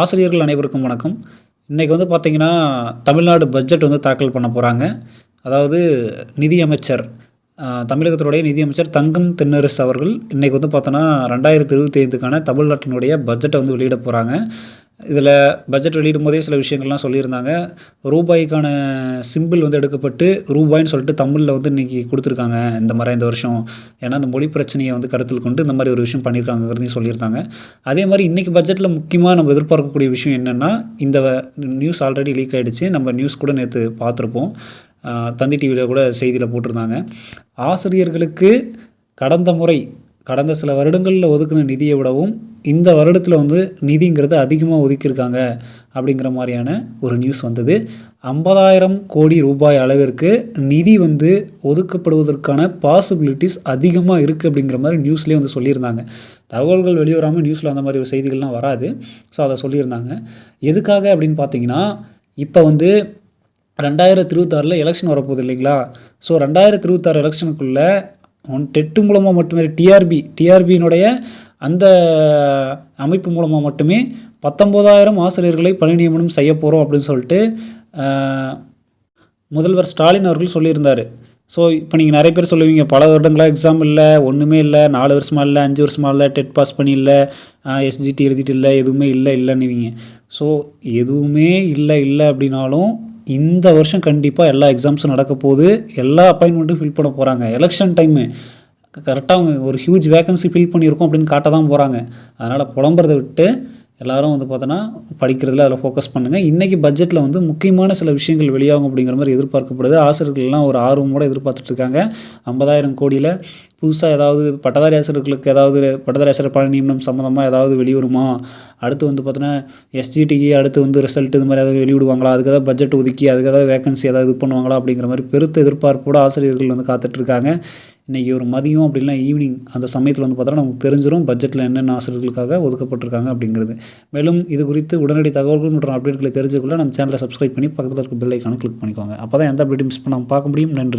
ஆசிரியர்கள் அனைவருக்கும் வணக்கம். இன்றைக்கி வந்து பார்த்திங்கன்னா, தமிழ்நாடு பட்ஜெட் வந்து தாக்கல் பண்ண போகிறாங்க. அதாவது நிதியமைச்சர் தமிழகத்தினுடைய நிதியமைச்சர் தங்கம் தென்னரசு அவர்கள் இன்றைக்கி வந்து பார்த்தோன்னா 2025க்கான தமிழ்நாட்டினுடைய பட்ஜெட்டை வந்து வெளியிட போகிறாங்க. இதில் பட்ஜெட் வெளியிடும்போதே சில விஷயங்கள்லாம் சொல்லியிருந்தாங்க. ரூபாய்க்கான சிம்பிள் வந்து எடுக்கப்பட்டு ரூபாய்ன்னு சொல்லிட்டு தமிழில் வந்து இன்றைக்கி கொடுத்துருக்காங்க இந்த வருஷம். ஏன்னா இந்த மொழி பிரச்சனையை வந்து கருத்தில் கொண்டு இந்த மாதிரி ஒரு விஷயம் பண்ணியிருக்காங்கிறதையும் சொல்லியிருந்தாங்க. அதே மாதிரி இன்றைக்கி பட்ஜெட்டில் முக்கியமாக நம்ம எதிர்பார்க்கக்கூடிய விஷயம் என்னென்னா, இந்த நியூஸ் ஆல்ரெடி லீக் ஆகிடுச்சு. நம்ம நியூஸ் கூட நேற்று பார்த்துருப்போம். தந்தி டிவியில் கூட செய்தியில் போட்டிருந்தாங்க. ஆசிரியர்களுக்கு கடந்த சில வருடங்களில் ஒதுக்கின நிதியை விடவும் இந்த வருடத்தில் வந்து நிதிங்கிறது அதிகமாக ஒதுக்கியிருக்காங்க அப்படிங்கிற மாதிரியான ஒரு நியூஸ் வந்தது. 50,000 கோடி ரூபாய் அளவிற்கு நிதி வந்து ஒதுக்கப்படுவதற்கான பாசிபிலிட்டிஸ் அதிகமாக இருக்குது அப்படிங்கிற மாதிரி நியூஸ்லேயே வந்து சொல்லியிருந்தாங்க. தகவல்கள் வெளிவராமல் நியூஸில் அந்த மாதிரி ஒரு செய்திகள்லாம் வராது. ஸோ அதை சொல்லியிருந்தாங்க. எதுக்காக அப்படின்னு பார்த்தீங்கன்னா, இப்போ வந்து 2026 எலெக்ஷன் வரப்போகுது இல்லைங்களா? ஸோ 2026 எலெக்ஷனுக்குள்ளே டெட்டு மூலமாக மட்டுமே டிஆர்பியினுடைய அந்த அமைப்பு மூலமாக மட்டுமே 19,000 ஆசிரியர்களை பணி நியமனம் செய்ய போகிறோம் அப்படின்னு சொல்லிட்டு முதல்வர் ஸ்டாலின் அவர்கள் சொல்லியிருந்தார். ஸோ இப்போ நீங்கள் நிறைய பேர் சொல்லுவீங்க, பல வருடங்களாக எக்ஸாம் இல்லை, ஒன்றுமே இல்லை, 4 வருஷமாக இல்லை, 5 வருஷமாக இல்லை, டெட் பாஸ் பண்ணி இல்லை, எஸ்ஜிடி எழுதிட்டு இல்லை, எதுவுமே இல்லைன்னுவீங்க. ஸோ எதுவுமே இல்லை அப்படின்னாலும் இந்த வருஷம் கண்டிப்பாக எல்லா எக்ஸாம்ஸும் நடக்க போகுது. எல்லா அப்பாயின்மெண்ட்டும் ஃபில் பண்ண போகிறாங்க. எலெக்ஷன் டைமு கரெக்டாக அவங்க ஒரு ஹியூஜ் வேக்கன்சி ஃபில் பண்ணியிருக்கோம் அப்படின்னு காட்ட தான் போகிறாங்க. அதனால் புலம்புறதை விட்டு எல்லோரும் வந்து பார்த்தோன்னா படிக்கிறதுல அதில் ஃபோக்கஸ் பண்ணுங்கள். இன்றைக்கி பட்ஜெட்டில் வந்து முக்கியமான சில விஷயங்கள் வெளியாகும் அப்படிங்கிற மாதிரி எதிர்பார்க்கப்படுது. ஆசிரியர்கள்லாம் ஒரு ஆர்வமோடு எதிர்பார்த்துட்ருக்காங்க. 50,000 கோடியில் புதுசாக ஏதாவது பட்டதாரி ஆசிரியர்களுக்கு ஏதாவது பட்டதாரி ஆசிரியர் பணி நியமனம் சம்மந்தமாக ஏதாவது வெளிவருமா? அடுத்து வந்து பார்த்தோன்னா எஸ்ஜிடிக்கு அடுத்து வந்து ரிசல்ட் இது மாதிரி ஏதாவது வெளியிடுவாங்களா? அதுக்கு ஏதாவது பட்ஜெட் ஒதுக்கி அதுக்கு ஏதாவது வேகன்சி ஏதாவது இது பண்ணுவாங்களா? அப்படிங்கிற மாதிரி பெருத்த எதிர்பார்ப்போடு ஆசிரியர்கள் வந்து காத்துட்ருக்காங்க. இன்றைக்கி ஒரு மதியம் அப்படின்னா ஈவினிங் அந்த சமயத்தில் வந்து பார்த்தோன்னா நமக்கு தெரிஞ்சிடும் பட்ஜெட்டில் என்னென்ன ஆசிரியர்களுக்காக ஒதுக்கப்பட்டிருக்காங்க அப்படிங்கிறது. மேலும் இது குறித்து உடனடி தகவல்கள் மற்றும் அப்டேட்களை தெரிஞ்சுக்கொள்ள நம்ம சேனலை சப்ஸ்கிரைப் பண்ணி பக்கத்தில் இருக்க பெல் ஐக்கானை கிளிக் பண்ணிக்கோங்க. அப்போ தான் எந்த அப்டேட்டும் மிஸ் பண்ணாமல் பார்க்க முடியும். நன்றி.